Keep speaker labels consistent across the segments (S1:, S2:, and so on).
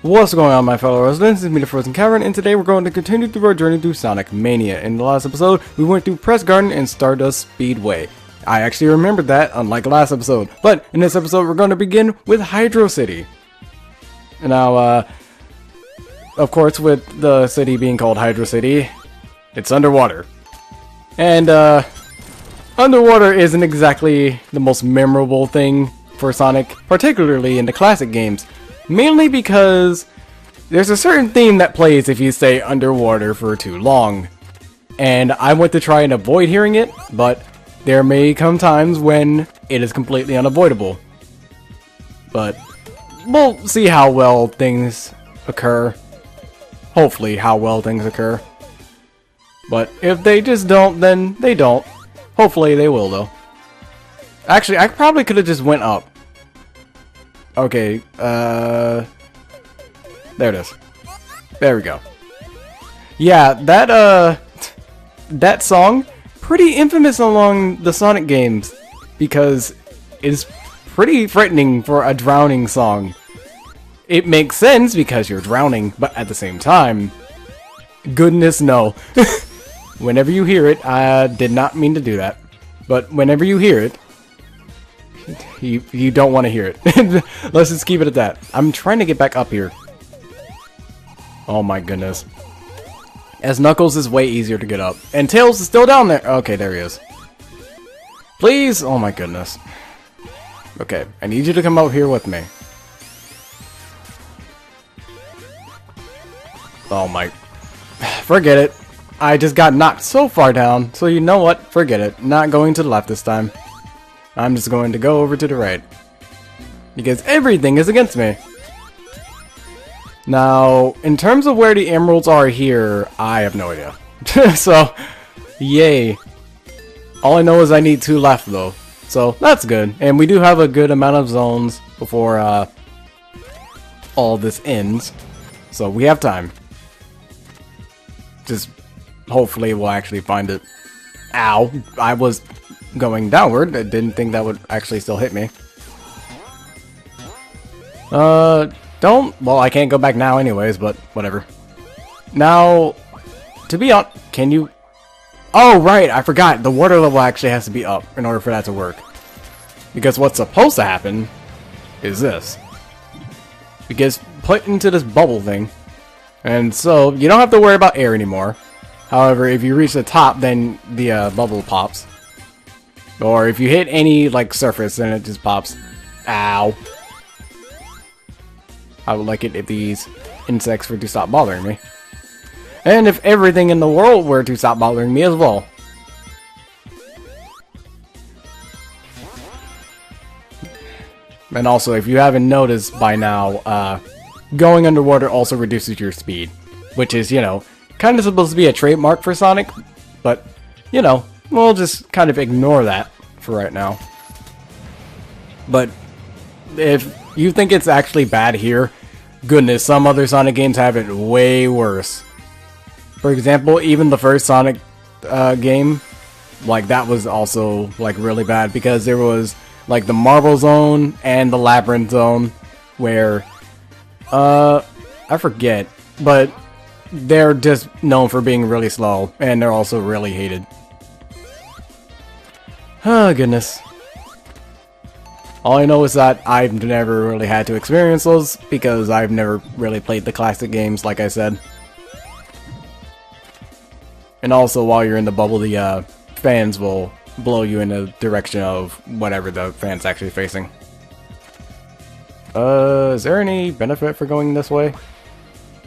S1: What's going on, my fellow residents? It's me, TheFrozenCavern, and today we're going to continue through our journey through Sonic Mania. In the last episode, we went through Press Garden and Stardust Speedway. I actually remembered that, unlike last episode. But in this episode, we're going to begin with Hydro City. Now, of course, with the city being called Hydro City, it's underwater. And, underwater isn't exactly the most memorable thing for Sonic, particularly in the classic games. Mainly because there's a certain theme that plays if you stay underwater for too long. And I went to try and avoid hearing it, but there may come times when it is completely unavoidable. But we'll see how well things occur. Hopefully how well things occur. But if they just don't, then they don't. Hopefully they will, though. Actually, I probably could have just went up. Okay, there it is. There we go. Yeah, that song, pretty infamous along the Sonic games, because it's pretty threatening for a drowning song. It makes sense because you're drowning, but at the same time, goodness no. Whenever you hear it, I did not mean to do that, but whenever you hear it, you don't want to hear it. Let's just keep it at that. I'm trying to get back up here. Oh my goodness. As Knuckles is way easier to get up. And Tails is still down there. Okay, there he is. Please? Oh my goodness. Okay, I need you to come out here with me. Oh my... Forget it. I just got knocked so far down, so you know what? Forget it. Not going to the left this time. I'm just going to go over to the right. Because everything is against me. Now, in terms of where the emeralds are here, I have no idea. So, yay. All I know is I need 2 left, though. So, that's good. And we do have a good amount of zones before all this ends. So, we have time. Just, hopefully we'll actually find it. Ow. I was going downward. I didn't think that would actually still hit me. Well, I can't go back now anyways, but whatever. Now, to be honest, can you... Oh, right, I forgot. The water level actually has to be up in order for that to work. Because what's supposed to happen is this. Because put into this bubble thing, and so you don't have to worry about air anymore. However, if you reach the top, then the bubble pops. Or if you hit any, like, surface, then it just pops. Ow. I would like it if these insects were to stop bothering me. And if everything in the world were to stop bothering me as well. And also, if you haven't noticed by now, going underwater also reduces your speed. Which is, you know, kind of supposed to be a trademark for Sonic. But, you know, we'll just kind of ignore that for right now. But if you think it's actually bad here, goodness, some other Sonic games have it way worse. For example, even the first Sonic game, like, that was also, like, really bad because there was, like, the Marble Zone and the Labyrinth Zone where, I forget, but they're just known for being really slow, and they're also really hated. Oh, goodness. All I know is that I've never really had to experience those, because I've never really played the classic games, like I said. And also, while you're in the bubble, the fans will blow you in the direction of whatever the fan's actually facing. Is there any benefit for going this way?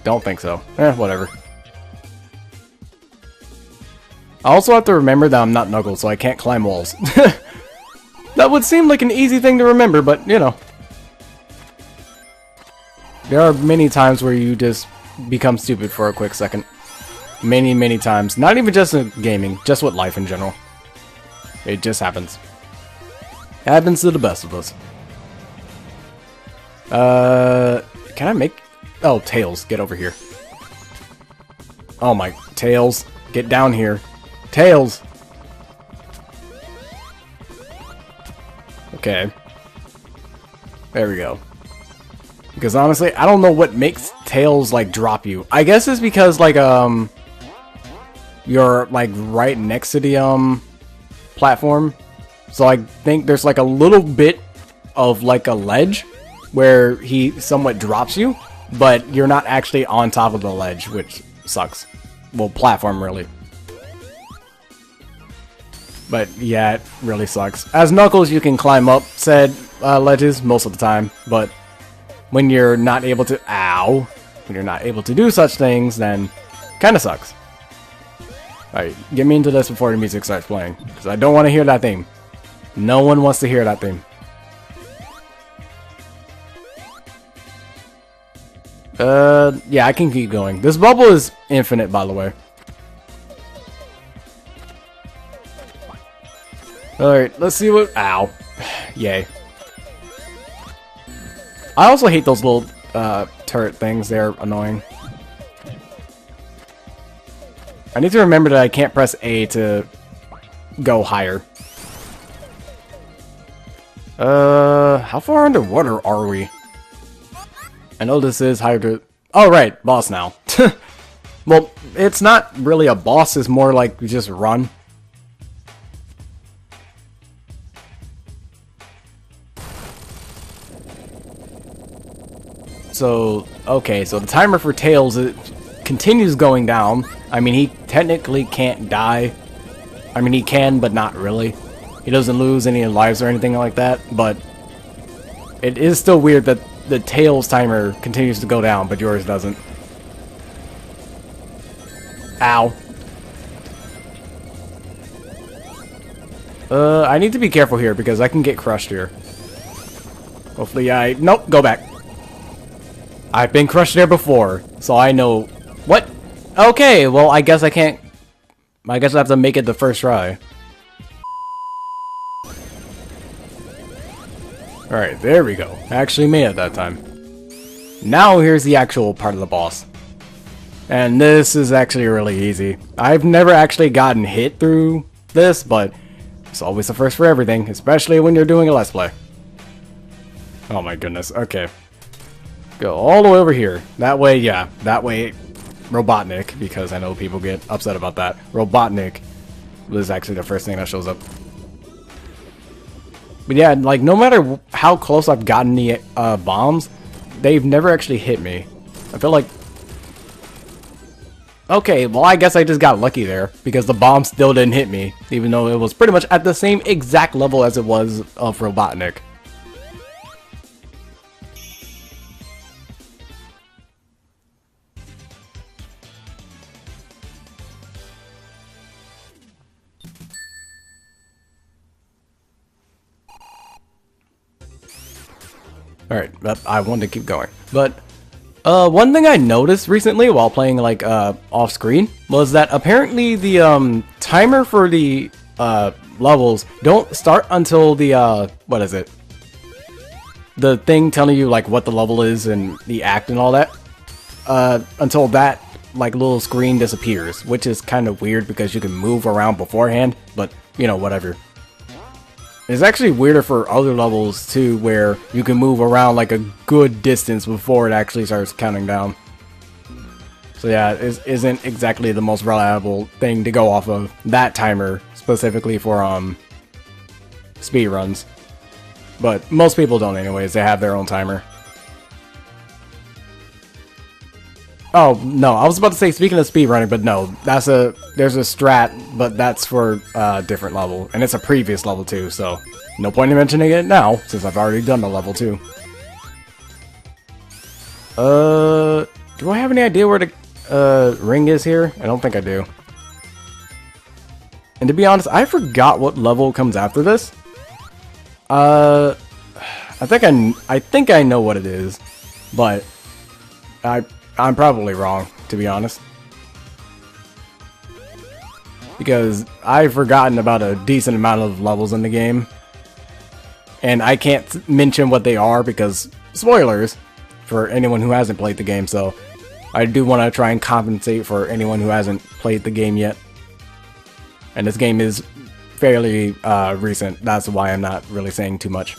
S1: Don't think so. Whatever. I also have to remember that I'm not Knuckles, so I can't climb walls. That would seem like an easy thing to remember, but, you know. There are many times where you just become stupid for a quick second. Many, many times. Not even just in gaming, just with life in general. It just happens. It happens to the best of us. Can I make... Oh, Tails, get over here. Oh my... Tails, get down here. Tails! Okay. There we go. Because honestly, I don't know what makes Tails like drop you. I guess it's because like you're like right next to the platform. So I think there's like a little bit of like a ledge where he somewhat drops you, but you're not actually on top of the ledge, which sucks. Well, platform really. But yeah, it really sucks. As Knuckles, you can climb up said ledges most of the time, but when you're not able to, when you're not able to do such things, then kind of sucks. Alright, get me into this before the music starts playing, because I don't want to hear that theme. No one wants to hear that theme. Yeah, I can keep going. This bubble is infinite, by the way. Alright, let's see what... Ow. Yay. I also hate those little turret things. They're annoying. I need to remember that I can't press A to go higher. How far underwater are we? I know this is higher. Oh, right. Boss now. Well, it's not really a boss. It's more like we just run. So, okay, so the timer for Tails, it continues going down. I mean, he technically can't die. I mean, he can, but not really. He doesn't lose any lives or anything like that, but it is still weird that the Tails timer continues to go down, but yours doesn't. Ow. I need to be careful here because I can get crushed here. Hopefully nope, go back. I've been crushed there before, so I know... What? Okay, well, I guess I can't... I guess I have to make it the first try. Alright, there we go. I actually made it that time. Now here's the actual part of the boss. And this is actually really easy. I've never actually gotten hit through this, but it's always the first for everything, especially when you're doing a Let's Play. Oh my goodness, okay. Go all the way over here. That way, yeah, that way Robotnik, because I know people get upset about that. Robotnik was actually the first thing that shows up. But yeah, like, no matter how close I've gotten the bombs, they've never actually hit me. I feel like... Okay, well, I guess I just got lucky there, because the bomb still didn't hit me, even though it was pretty much at the same exact level as it was of Robotnik. Alright, I wanted to keep going. But, one thing I noticed recently while playing, like, off-screen, was that apparently the, timer for the, levels don't start until the, what is it? The thing telling you, like, what the level is and the act and all that. Until that, like, little screen disappears, which is kind of weird because you can move around beforehand, but, you know, whatever. It's actually weirder for other levels too, where you can move around like a good distance before it actually starts counting down. So yeah, it isn't exactly the most reliable thing to go off of, that timer, specifically for speedruns. But most people don't anyways, they have their own timer. Oh, no, I was about to say, speaking of speedrunning, but no, there's a strat, but that's for a different level, and it's a previous level too, so no point in mentioning it now, since I've already done the level 2. Do I have any idea where the ring is here? I don't think I do. And to be honest, I forgot what level comes after this. I think I know what it is, but I'm probably wrong, to be honest. Because I've forgotten about a decent amount of levels in the game. And I can't mention what they are because spoilers for anyone who hasn't played the game, so I do want to try and compensate for anyone who hasn't played the game yet. And this game is fairly recent, that's why I'm not really saying too much.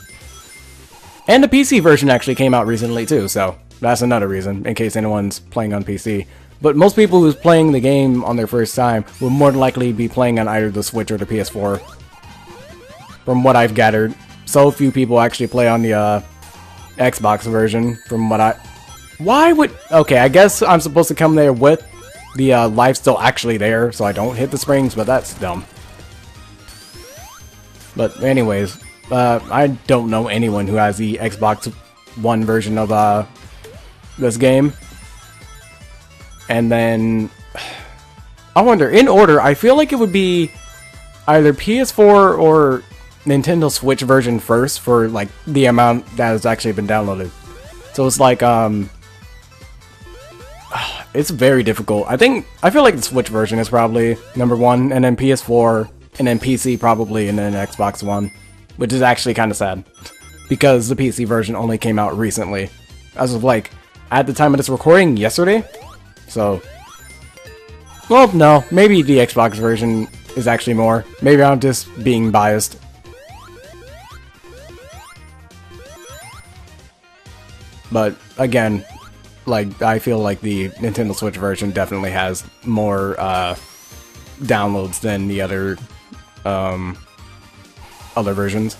S1: And the PC version actually came out recently too, so that's another reason, in case anyone's playing on PC. But most people who's playing the game on their first time will more than likely be playing on either the Switch or the PS4. From what I've gathered. So few people actually play on the Xbox version, from what I... Why would... Okay, I guess I'm supposed to come there with the life still actually there, so I don't hit the springs, but that's dumb. But anyways, I don't know anyone who has the Xbox One version of this game. And then... I wonder, in order, I feel like it would be either PS4 or Nintendo Switch version first for, like, the amount that has actually been downloaded. So it's like, it's very difficult. I feel like the Switch version is probably number one, and then PS4, and then PC probably, and then Xbox One. Which is actually kind of sad. Because the PC version only came out recently. As of, like, at the time of this recording, yesterday? So... Well, no. Maybe the Xbox version is actually more. Maybe I'm just being biased. But, again, like, I feel like the Nintendo Switch version definitely has more, downloads than the other versions.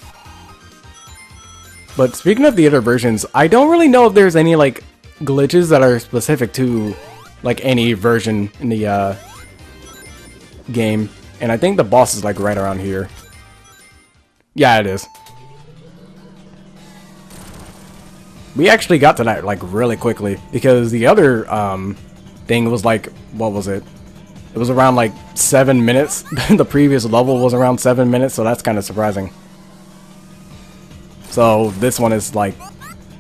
S1: But speaking of the other versions, I don't really know if there's any, like, glitches that are specific to, like, any version in the, game. And I think the boss is, like, right around here. Yeah, it is. We actually got to that, like, really quickly, because the other, thing was, like, what was it? It was around, like, 7 minutes. The previous level was around 7 minutes, so that's kind of surprising. So, this one is, like,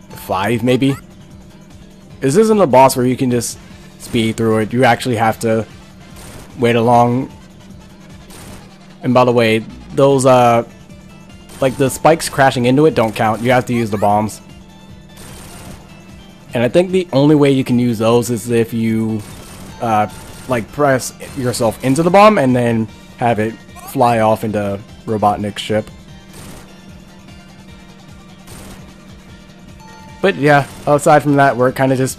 S1: 5, maybe? This isn't a boss where you can just speed through it. You actually have to wait along. And by the way, those, like, the spikes crashing into it don't count. You have to use the bombs. And I think the only way you can use those is if you, like, press yourself into the bomb and then have it fly off into Robotnik's ship. But yeah, aside from that, we're kind of just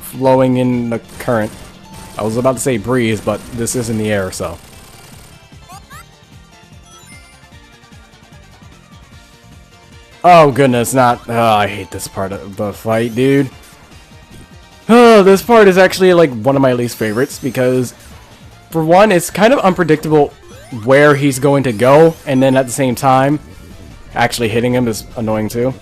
S1: flowing in the current. I was about to say breeze, but this is in the air, so. Oh goodness, not... Oh, I hate this part of the fight, dude. Oh, this part is actually, like, one of my least favorites, because, for one, it's kind of unpredictable where he's going to go, and then at the same time, actually hitting him is annoying too.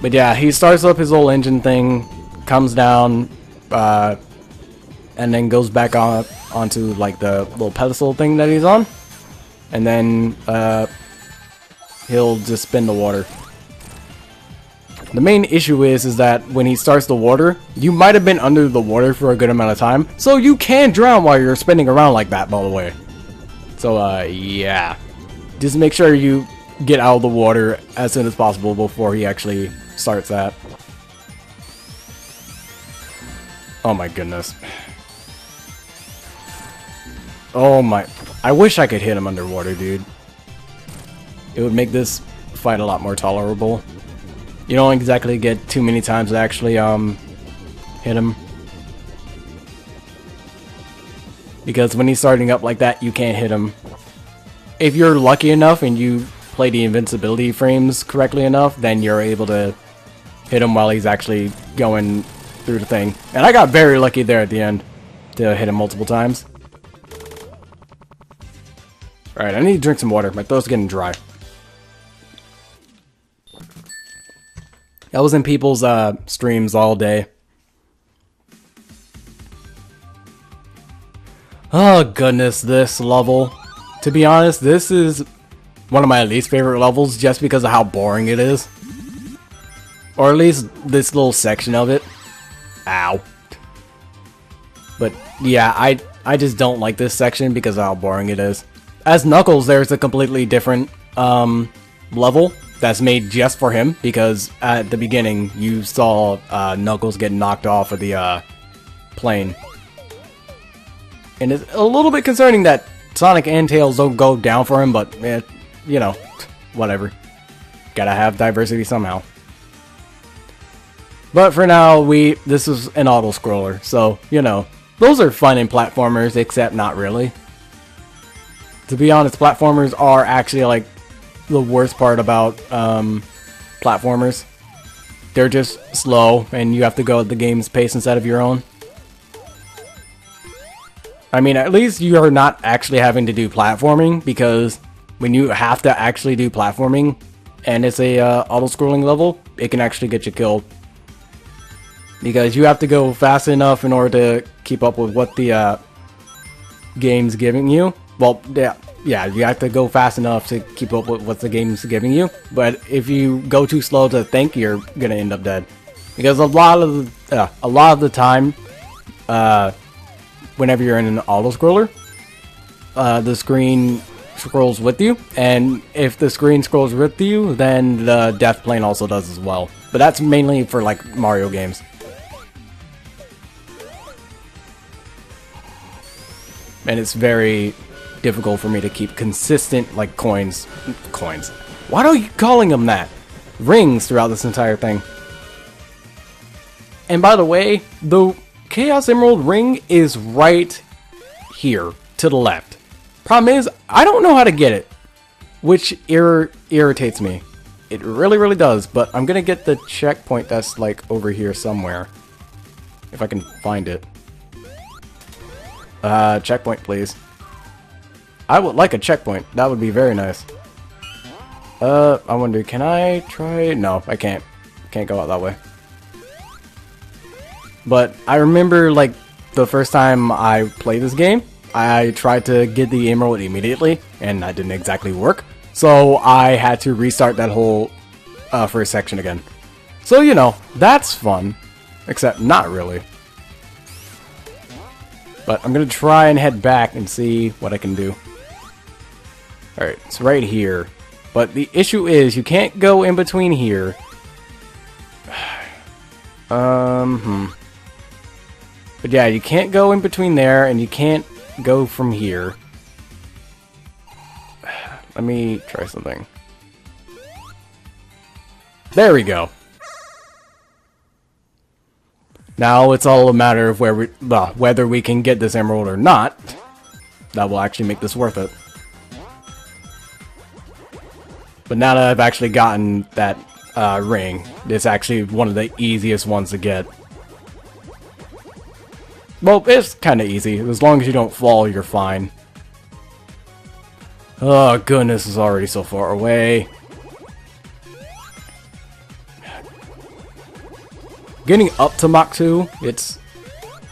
S1: But yeah, he starts up his little engine thing, comes down, and then goes back onto, like, the little pedestal thing that he's on. And then, he'll just spin the water. The main issue is that when he starts the water, you might have been under the water for a good amount of time, so you can drown while you're spinning around like that, by the way. So, yeah. Just make sure you get out of the water as soon as possible before he actually starts that. Oh my goodness. Oh my... I wish I could hit him underwater, dude. It would make this fight a lot more tolerable. You don't exactly get too many times to actually hit him. Because when he's starting up like that, you can't hit him. If you're lucky enough and you play the invincibility frames correctly enough, then you're able to hit him while he's actually going through the thing. And I got very lucky there at the end to hit him multiple times. Alright, I need to drink some water. My throat's getting dry. I was in people's streams all day. Oh goodness, this level. To be honest, this is one of my least favorite levels just because of how boring it is. Or at least this little section of it. Ow. But yeah, I just don't like this section because of how boring it is. As Knuckles, there's a completely different level that's made just for him, because at the beginning you saw Knuckles get knocked off of the plane. And it's a little bit concerning that Sonic and Tails don't go down for him, but you know, whatever. Gotta have diversity somehow. But for now, this is an auto-scroller, so, you know, those are fun in platformers, except not really. To be honest, platformers are actually, like, the worst part about, platformers. They're just slow, and you have to go at the game's pace instead of your own. I mean, at least you are not actually having to do platforming, because when you have to actually do platforming, and it's a auto-scrolling level, it can actually get you killed. Because you have to go fast enough in order to keep up with what the game's giving you. Well, yeah, you have to go fast enough to keep up with what the game's giving you. But if you go too slow to think, you're gonna end up dead. Because a lot of the time, whenever you're in an auto-scroller, the screen scrolls with you, and if the screen scrolls with you, then the death plane also does as well. But that's mainly for like Mario games. And it's very difficult for me to keep consistent, like, coins. Why are you calling them that? Rings throughout this entire thing. And by the way, the Chaos Emerald ring is right here, to the left. Problem is, I don't know how to get it, which irritates me. It really, really does, but I'm gonna get the checkpoint that's, like, over here somewhere. If I can find it. Checkpoint, please. I would like a checkpoint. That would be very nice. I wonder, can I try? No, I can't. Can't go out that way. But I remember, like, the first time I played this game, I tried to get the emerald immediately, and that didn't exactly work. So I had to restart that whole first section again. So, you know, that's fun. Except not really. But I'm gonna try and head back and see what I can do. Alright, it's right here. But the issue is, you can't go in between here. But yeah, you can't go in between there, and you can't go from here. Let me try something. There we go. Now it's all a matter of whether we can get this emerald or not. That will actually make this worth it. But now that I've actually gotten that ring, it's actually one of the easiest ones to get. Well, it's kind of easy. As long as you don't fall, you're fine. Oh goodness, it's already so far away. Getting up to Mach 2, it's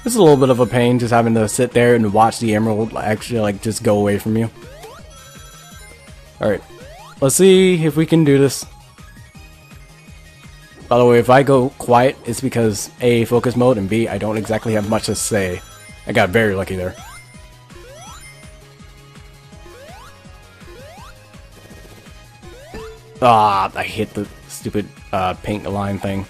S1: a little bit of a pain just having to sit there and watch the emerald actually, like, just go away from you. Alright, let's see if we can do this. By the way, if I go quiet, it's because A, focus mode, and B, I don't exactly have much to say. I got very lucky there. Ah, I hit the stupid pink line thing.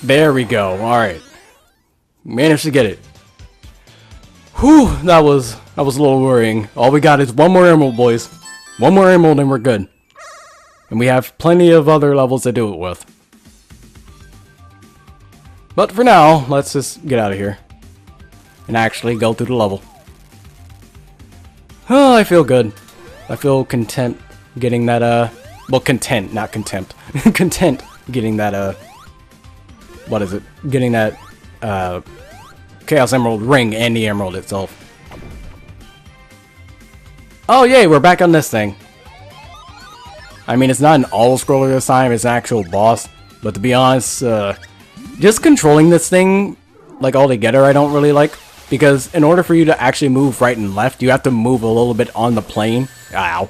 S1: There we go. Alright. Managed to get it. Whew, that was a little worrying. All we got is one more emerald, boys. One more emerald and we're good. And we have plenty of other levels to do it with. But for now, let's just get out of here. And actually go through the level. Oh, I feel good. I feel content getting that, well, content, not contempt. Content getting that, what is it? Getting that, Chaos Emerald ring and the emerald itself. Oh, yay, we're back on this thing. I mean, it's not an auto-scroller this time, it's an actual boss. But to be honest, just controlling this thing, like, altogether, I don't really like. Because in order for you to actually move right and left, you have to move a little bit on the plane. Ow.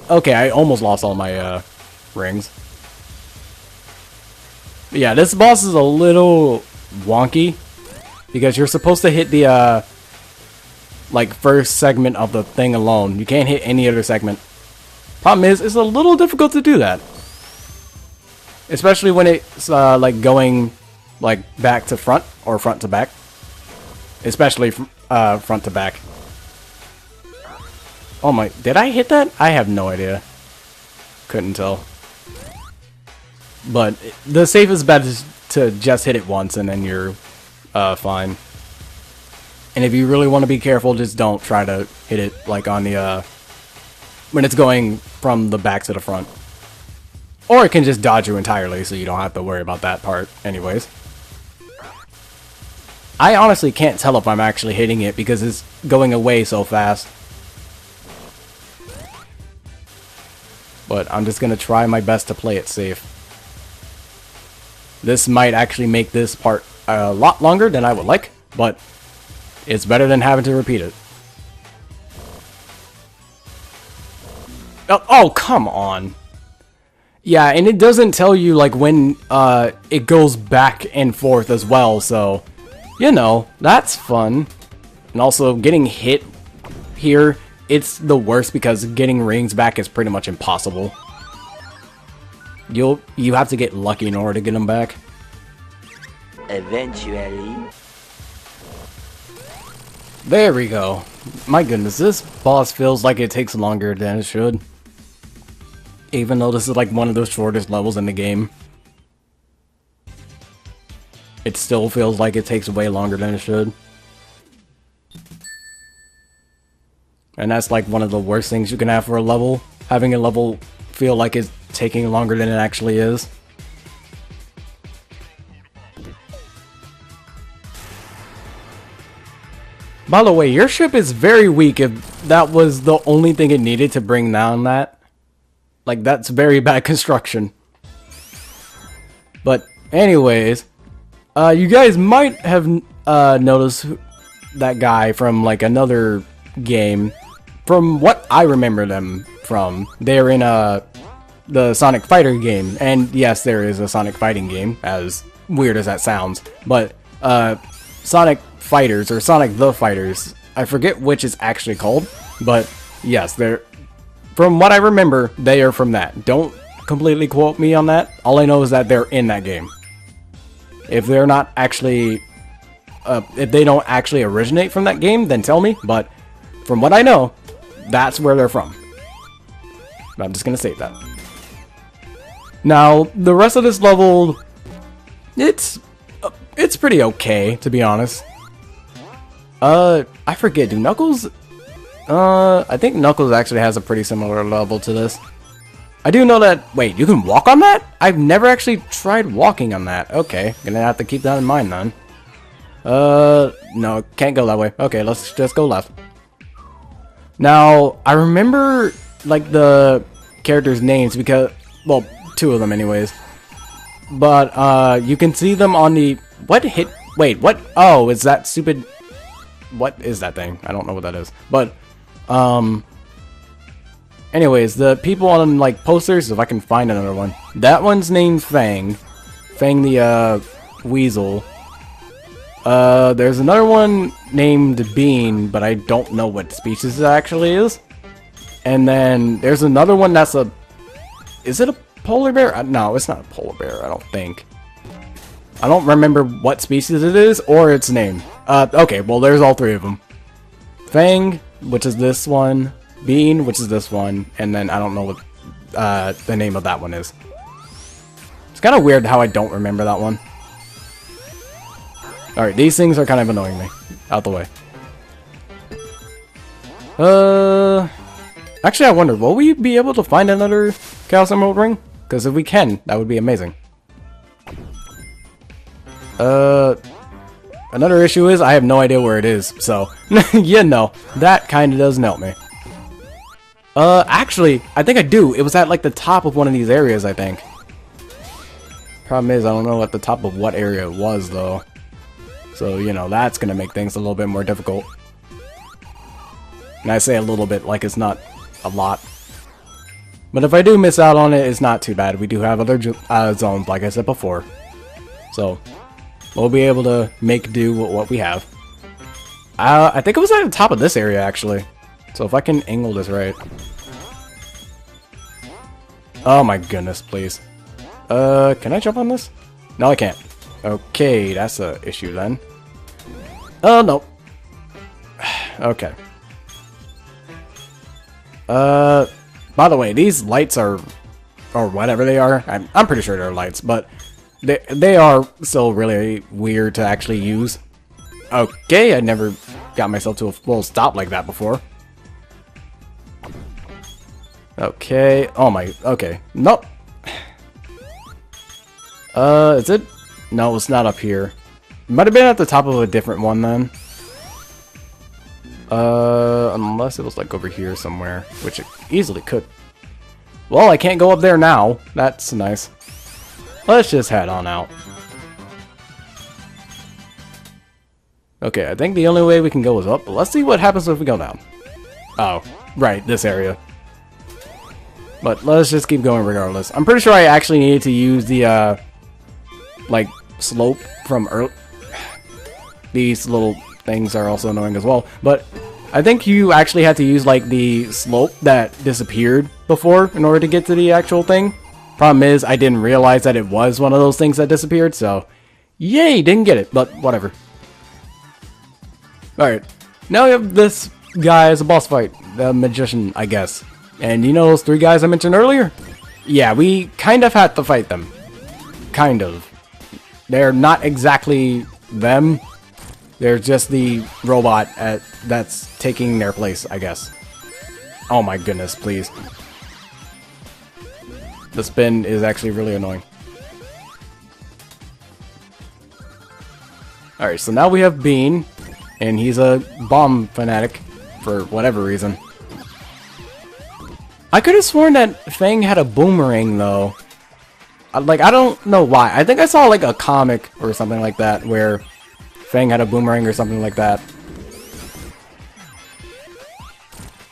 S1: Okay, I almost lost all my, rings. But yeah, this boss is a little wonky because you're supposed to hit the like first segment of the thing alone. You can't hit any other segment. Problem is, it's a little difficult to do that, especially when it's like going like back to front or front to back, especially front to back. Oh my, did I hit that? I have no idea. Couldn't tell. But the safest bet is to just hit it once and then you're fine. And if you really want to be careful, just don't try to hit it like on the when it's going from the back to the front. Or it can just dodge you entirely, so you don't have to worry about that part anyways. I honestly can't tell if I'm actually hitting it because it's going away so fast. But I'm just going to try my best to play it safe. This might actually make this part a lot longer than I would like, but it's better than having to repeat it. Oh, come on. Yeah, and it doesn't tell you like when it goes back and forth as well, so you know, that's fun. And also getting hit here, it's the worst because getting rings back is pretty much impossible. You have to get lucky in order to get them back.
S2: Eventually.
S1: There we go. My goodness, this boss feels like it takes longer than it should. Even though this is like one of the shortest levels in the game. It still feels like it takes way longer than it should. And that's like one of the worst things you can have for a level. Having a level feel like it's taking longer than it actually is. By the way, your ship is very weak if that was the only thing it needed to bring down that. Like, that's very bad construction. But anyways, you guys might have noticed that guy from like another game. From what I remember them from, they're in the Sonic Fighter game. And yes, there is a Sonic fighting game, as weird as that sounds. But Sonic Fighters, or Sonic the Fighters, I forget which is actually called. But yes, they're, from what I remember, they are from that. Don't completely quote me on that. All I know is that they're in that game. If they're not actually, if they don't actually originate from that game, then tell me. But from what I know, that's where they're from. I'm just gonna say that. Now, the rest of this level, it's pretty okay, to be honest. I forget. Do Knuckles? I think Knuckles actually has a pretty similar level to this. I do know that... Wait, you can walk on that? I've never actually tried walking on that. Okay, gonna have to keep that in mind then. No, can't go that way. Okay, let's just go left. Now, I remember, like, the characters' names because... Well, two of them anyways. But, you can see them on the... What hit... Wait, what? Oh, is that stupid... What is that thing? I don't know what that is. But, anyways, the people on, like, posters, if I can find another one. That one's named Fang. Fang the, Weasel. There's another one named Bean, but I don't know what species it actually is. And then, there's another one that's a... Is it a polar bear? No, it's not a polar bear, I don't think. I don't remember what species it is, or its name. Okay, well, there's all three of them. Fang, which is this one. Bean, which is this one. And then I don't know what the name of that one is. It's kind of weird how I don't remember that one. Alright, these things are kind of annoying me. Out the way. Actually, I wonder, will we be able to find another Chaos Emerald ring? Because if we can, that would be amazing. Another issue is I have no idea where it is, so, you know, that kind of doesn't help me. Actually, I think I do. It was at, like, the top of one of these areas, I think. Problem is, I don't know at the top of what area it was, though. So, you know, that's gonna make things a little bit more difficult. And I say a little bit like it's not a lot. But if I do miss out on it, it's not too bad. We do have other zones, like I said before. So, we'll be able to make do with what we have. I think it was at the top of this area, actually. So if I can angle this right. Oh my goodness, please. Can I jump on this? No, I can't. Okay, that's a issue then. Oh, no. Okay. By the way, these lights are, or whatever they are, I'm pretty sure they're lights, but they are still really weird to actually use. Okay, I never got myself to a full stop like that before. Okay, oh my, okay, nope. Is it? No, it's not up here. It might have been at the top of a different one then. Unless it was like over here somewhere, which it easily could. Well, I can't go up there now. That's nice. Let's just head on out. Okay, I think the only way we can go is up, but let's see what happens if we go down. Oh, right, this area. But let's just keep going regardless. I'm pretty sure I actually needed to use the, like, slope from early. These little things are also annoying as well, but I think you actually had to use, like, the slope that disappeared before in order to get to the actual thing. Problem is, I didn't realize that it was one of those things that disappeared, so yay, didn't get it, but whatever. Alright, now we have this guy as a boss fight, the magician, I guess. And you know those three guys I mentioned earlier? Yeah, we kind of had to fight them. Kind of. They're not exactly them. They're just the robot that's taking their place, I guess. Oh my goodness, please. The spin is actually really annoying. Alright, so now we have Bean, and he's a bomb fanatic for whatever reason. I could have sworn that Fang had a boomerang, though. Like, I don't know why. I think I saw, like, a comic or something like that where Fang had a boomerang or something like that.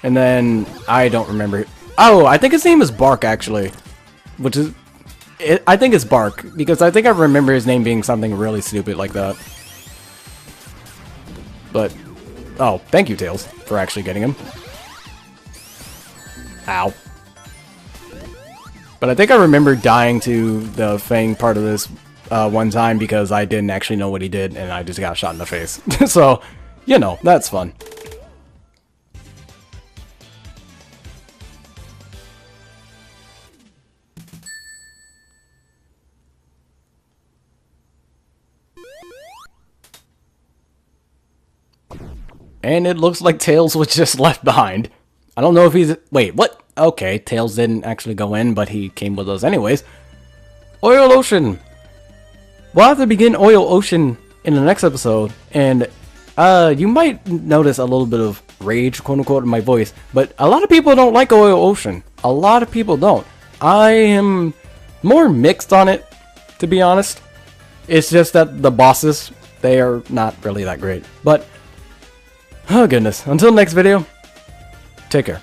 S1: And then, I don't remember. Oh, I think his name is Bark, actually. Which is... I think it's Bark, because I think I remember his name being something really stupid like that. But... oh, thank you, Tails, for actually getting him. Ow. But I think I remember dying to the Fang part of this one time because I didn't actually know what he did and I just got shot in the face. So, you know, that's fun. And it looks like Tails was just left behind. I don't know if he's... wait, what? Okay, Tails didn't actually go in, but he came with us anyways. Oil Ocean! We'll have to begin Oil Ocean in the next episode, and you might notice a little bit of rage, quote-unquote, in my voice, but a lot of people don't like Oil Ocean. A lot of people don't. I am more mixed on it, to be honest. It's just that the bosses, they are not really that great. But, oh goodness, until next video, take care.